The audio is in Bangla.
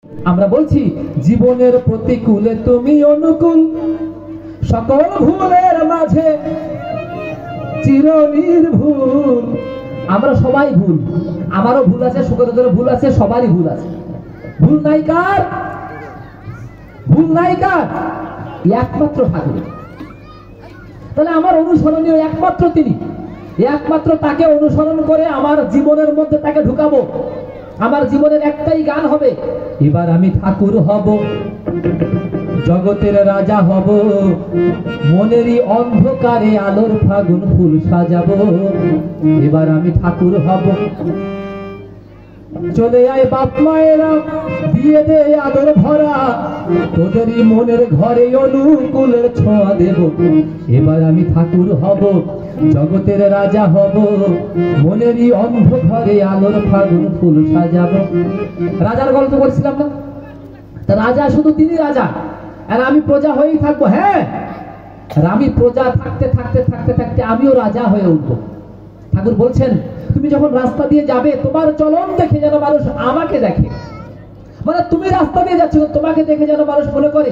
আমরা বলছি জীবনের প্রতিকূলে তুমি অনুকূল, সকল ভুলের মাঝে চির নির্ভুল। আমরা সবাই ভুল, আমারও ভুল আছে, সুখদেরও ভুল আছে, সবারই ভুল আছে। ভুল নাই কার? ভুল নাই কার? একমাত্র ঠাকুর। তাহলে আমার অনুসরণীয় একমাত্র তিনি, একমাত্র তাকে অনুসরণ করে আমার জীবনের মধ্যে তাকে ঢুকাবো। আমার জীবনের একটাই গান হবে, এবার আমি ঠাকুর হব, জগতের রাজা হব, মনেরই অন্ধকারে আলোর ফাগুন ফুল সাজাবো। এবার আমি ঠাকুর হব। চলে আয় বাপ মায়েরা, দিয়ে দে আদর ভরা, তোদেরই মনের ঘরে অনুকূলের ছোঁয়া দেব। এবার আমি ঠাকুর হব, জগতের রাজা হব, মনেরই অন্ধকারে আলোর ফাগুন ফুল সাজাবো। রাজার গল্প বলছিলাম না? তা রাজা শুধু তিনি রাজা, আর আমি প্রজা হয়েই থাকবো। হ্যাঁ, আর আমি প্রজা থাকতে থাকতে থাকতে থাকতে আমিও রাজা হয়ে উঠবো। ঠাকুর বলছেন, তুমি যখন রাস্তা দিয়ে যাবে, তোমার চলন দেখে যেন মানুষ আমাকে দেখে। মানে তুমি রাস্তা দিয়ে যাচ্ছ, তোমাকে দেখে যেন মানুষ মনে করে